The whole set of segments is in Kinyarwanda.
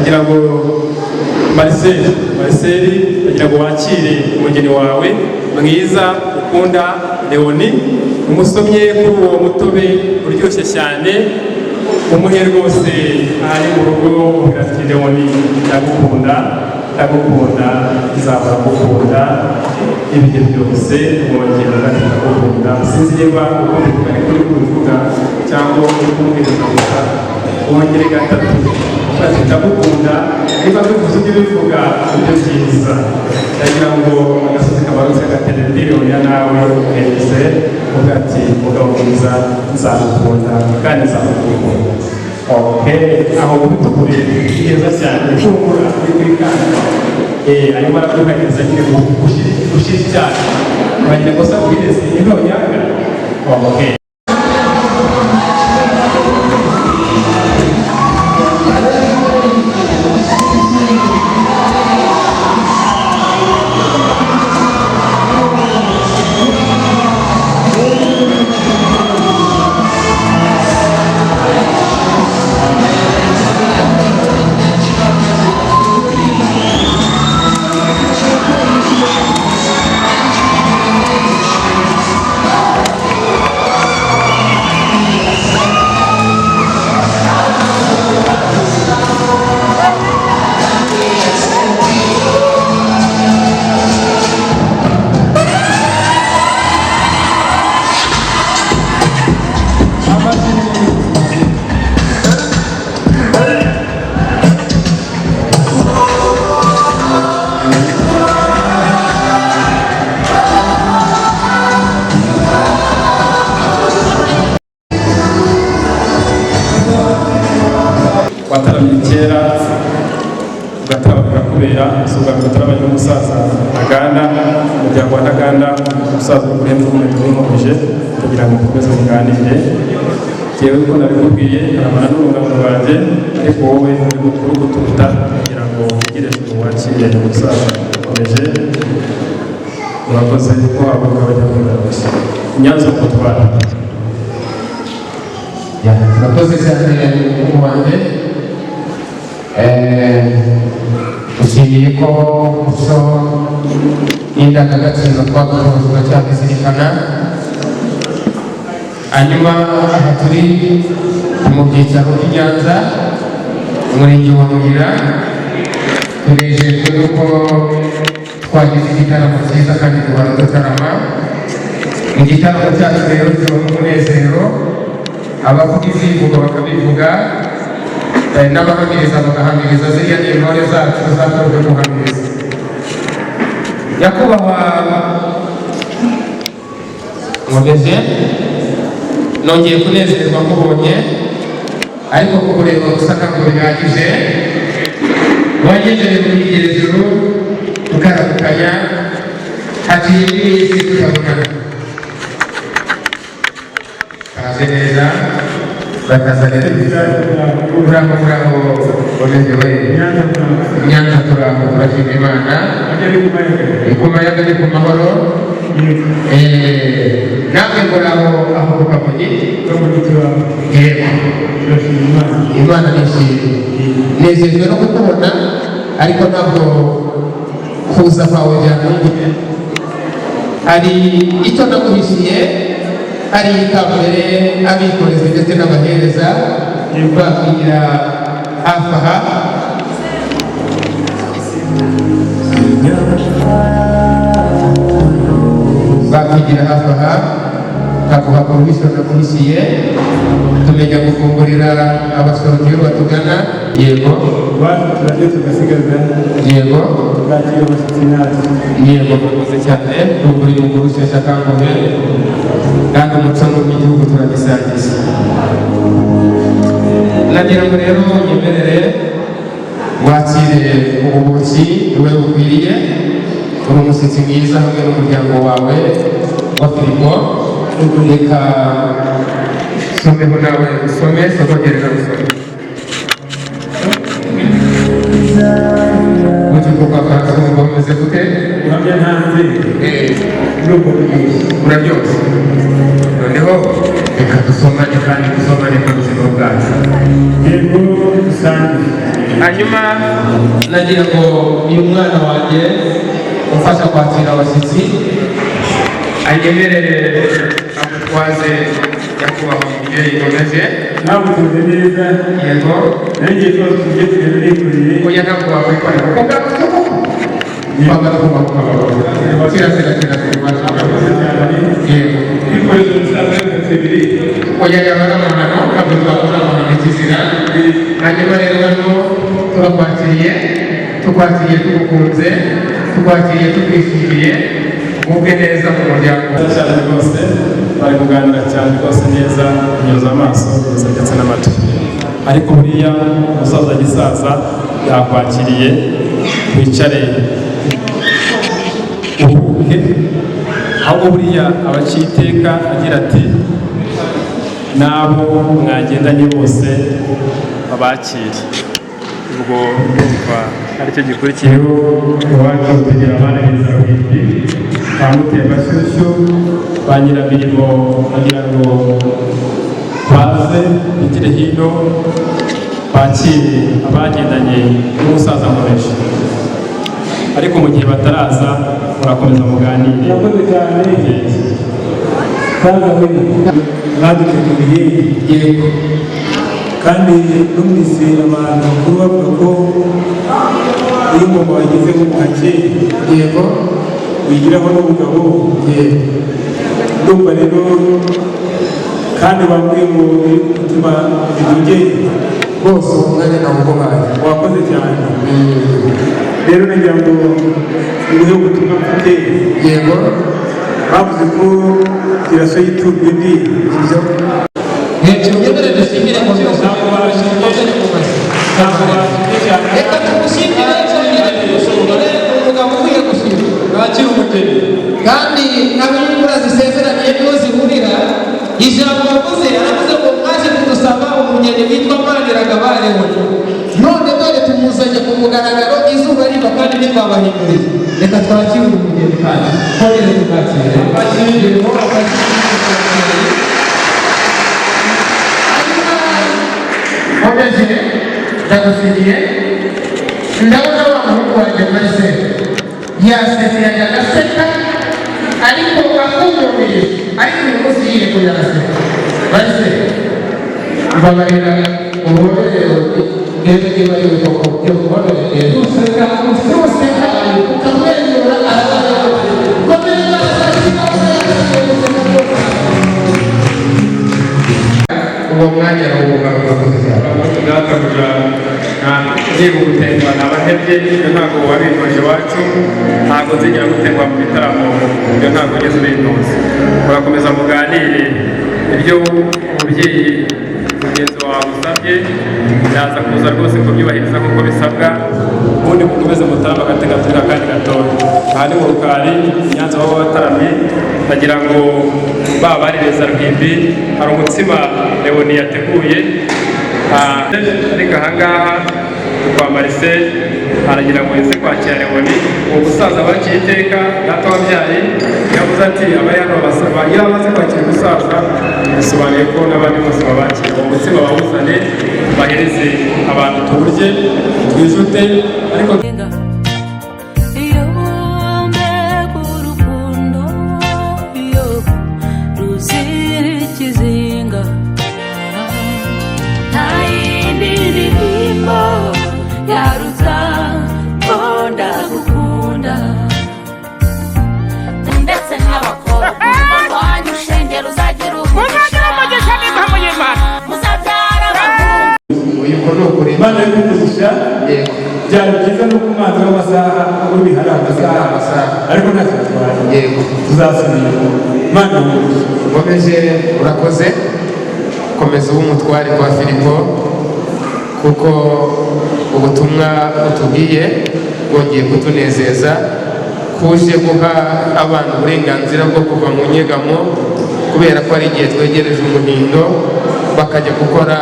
ndagira ngo Marcel ndagira ngo wakire umugeni wawe mwiza ukunda Leoni umusomye kuri uwo mutobe uryoshye cyane umuhe rwose ari mu rugo ati Leoni ndagukunda izabura gukunda ibihe byose mwongera ati ndagukunda sinzi niba ukunda kuri kuvuga cyangwa kumwiriza gusa wongere gatatu ati ndagukunda niba bivuze ibyo bivuga ibyo byiza ndagira ngo agasozi kabarutse agatereriro ya nawe uheze uvuga ati mugabo mwiza nzagukunda kandi nzagukunda aho ubitukure neza cyane kumbura kwikanga arimo arakuganiriza nyine gushira cyane bagira ngo sabwirize intonyanga wataramye kera ugatarabika kubera isuka ugatarabanya umusaza aganda umuryango wa Ntaganda umusaza w'ubuhemu w'umukomeje kugira ngo mukomeze muganire yewe ko nabikubwiye aramana n'urungano rwanjye ariko wowe uri mukuru guturuta kugira ngo ugire wakire umusaza ukomeje urakoze ko wabuka abanyarwanda bose Nyanza kutwara urakoze cyane umuwanjye ushimiye ko muco n'indangagaciro twakozwe cyabizirikana hanyuma aha turi mu byicaro by'i Nyanza umurenge wa Muyira tunejejwe nuko twagize igitaramo cyiza kandi duhora dutarama mu gitaramo cyacu rero kibamo umunezero abavuga izivuga bakabivuga n'abahamiriza bagahamiriza ziriya ni intore zacu zatojwe guhamiriza nyakubahwa Ngomeze nongeye kunezerwa nkubonye ariko kukureba gusa ntabwo bihagije wanyegereye mu igerejuru tukaramukanya haciye iminsi tukabonana kaze neza bakazanira muraho Ngomeze we Nyanza turaho turashima Imana ikumayaga ni ku mahoro namwe muraho aho ku Kamonyi yego Imana nishimye nezejwe no kukubona ariko ntabwo kuza kwawe byantunguye hari icyo naguhishiye hari ikambere abikorezi ndetse n'abahereza bakwigira hafi aha bakwigira hafi aha kaguha komisiyo naguhishiye tumenya gufungurira abasoromyi batugana yego turajye tugasigaza yego twakira abashyitsi natwe yego murakoze cyane tugura umuguru usheshe akanguhe kandi umuco n'igihugu turagisangiza nagira ngo rero nyemerere wakire ubuki we bukwiriye uri umushyitsi mwiza hamwe n'umuryango wawe wa Filipo reka someho nawe usome sokogereza gusoma ukivuga kwasumva umeze gute uramya ntanze urabyose noneho reka dusomane kandi dusomane ku buzima bwacu yego dusangiye. hanyuma nagira ngo uyu mwana wanjye umfasha kwakira abashyitsi anyemerere amutwaze nyakubahwa umubyeyi Ngomeje. Nawe utuze neza. Yego. Nanjye twose tugiye kugenda nikoreye. Oya ntabwo wakwikorera kuko kwambara kuba kirazira yego Ibikoresho bisanzwe bibiri. oya yabara amahano ntabwo twakora amahano kizira. hanyuma rero hano tukwakiriye tugukunze tukwakiriye tukwishimiye ubwe neza mu muryango cyane rwose bari kuganira cyane rwose neza kunyuza amaso gusa ndetse n'amatwi ariko buriya umusaza gisaza yakwakiriye wicare uhuhe ahubwo buriya abaciye iteka agira ati n'abo mwagendanye bose babakire ubwo yumva aricyo gikurikiyeho iwacu tugira abana beza bwite bamuteye amashyushyu ba nyiramirimo bagira ngo baze bigire hino bakire abagendanye n'umusaza Ngomeje ariko mu gihe bataraza murakomeza muganire. Murakoze cyane. Kaza wewe mwaduteguriye yego kandi numvise abantu bakuru bavuga ko iyo umuntu wageze mu gace yego wigiraho n'umugabo ndumva rero kandi bamwe mu mutima bidogeye bose umwanya nawe uguhaye wakoze cyane. Rero nagira ngo ubuhe ubutumwa mfite yego bavuze ko kirasa yiturwa indi hejuru y'ibere dushimire mu byose reka tumushimire tumushimire umugabo ukwiye gushima nakira umugeni kandi abanyungura zisezeraniye niho zihurira. ijambo yavuze aravuze ngo mwaje kudusaba umugeni witwa Maniraga bareho none dore tumuzanye ku mugaragaro izuba riva kandi ntitwabahinduriye. reka twakire umugeni kandi twongere tumwakire bashyiremo Ngomeje ndagusigiye ndabona wa muhungu wanjye maze yasetse yajyaga aseka ariko akumubiri ariko uyu munsi yiye kuyaraseka maze mbabarira ubuhorero bwebe niba ari ubwoko byo kubonereye useka ukamwenyura arabarira Ngomeje uwo mwanya arawubuga urakoze cyane databuja niba uguterwa nabahebye ibyo ntabwo wabitoje iwacu ntabwo nzigera guterwa mu bitaramo ibyo ntabwo ugeze ubitoza urakomeza muganire ibyo umubyeyi mugenzi wawe usabye yaza kuza rwose kubyubahiriza nk'uko bisabwa ubundi mukomeze mutarama agategatura kandi gatoya aha ni mu Rukari Nyanza baba bataramye ndagira ngo babaririza Rwimbi hari umutsima Leoni yateguye ariko ahangaha kwa Marcel aragira ngo yeze kwakira Leoni uwo musaza baciye iteka data wabyaye yavuze ati abari hano basaba iyo amaze kwakira umusaza bisobanuye ko n'abandi bose babakira uwo mutsima bawuzane bahereze abantu tuburye twijute ariko Imana y'umugisha byari byiza no ku mwanzi w'amasaha uri hari amasaha ariko nta kibatwara yego tuzasubira Imana y'umugisha. Ngomeje urakoze komeza umutware kwa Filipo kuko ubutumwa utubwiye bwongeye kutunezeza kuje guha abantu uburenganzira bwo kuva mu nyegamo kubera ko ari igihe twegereje umuhindo bakajya gukora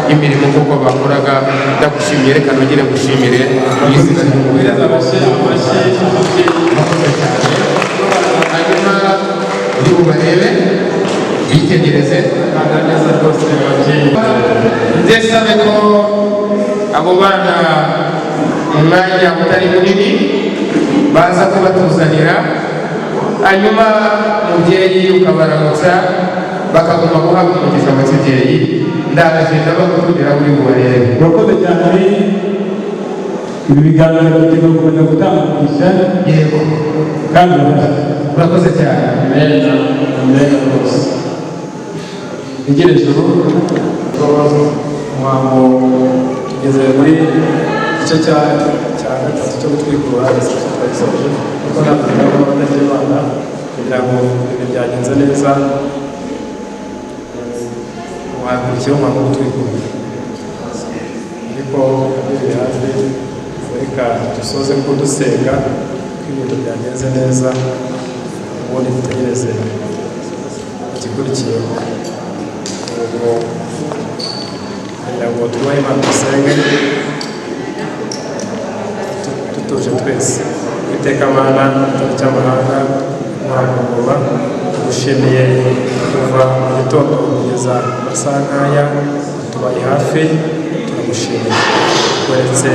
imirimo kuko bakoraga. ndagushimiye reka nongere gushimire izina ry'umubiri hanyuma uri bubarebe yitegereze neza rwose ndesabe ko abo bana mu mwanya utari munini baza kubatuzanira, hanyuma umubyeyi ukabaramutsa bakaguma guhabwa umugisha mu kibyeyi. Ndaje ndabakundira buri bubarebe. Urakoze cyane. Ibi biganiro bigomba gukomeza gutambugisha. Yego kandi urakoze cyane. Amen rwose. Igereje ubu umuhango tugeze muri igice cya gatatu cyo gutwikura twagisoje kuko ntabwo batagira Imana kugira ngo ibintu byagenze neza. Wakurikiyeho umuhango wo gutwikura, ariko biri hafi, reka dusoze ko dusenga ko ibintu byagenze neza, ubundi dutegereze igikurikiyeho. Ubwo kugira ngo tubahe Imana dusenge dutuje twese. Uwiteka Mana igitabo cy'amahanga muhaguruka, tugushimiye kuva mu gitondo kugeza amasaha nk'aya, tubaye hafi, turagushimiye. Weretse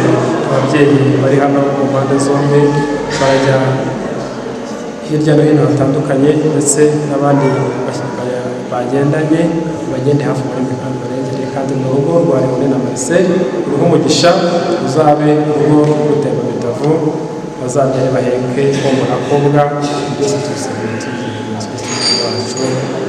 ababyeyi bari hano mu mpande zombi, barajya hirya no hino hatandukanye, ndetse n'abandi bagendanye bagende hafi muri mihanda barengereye, kandi mu rugo rwa Leone na Marcel uruhu umugisha, uzabe urugo rutemba bitavu, bazabyare baheke bo mu bakobwa, byose tubisabye tugiye mu Kristo wacu.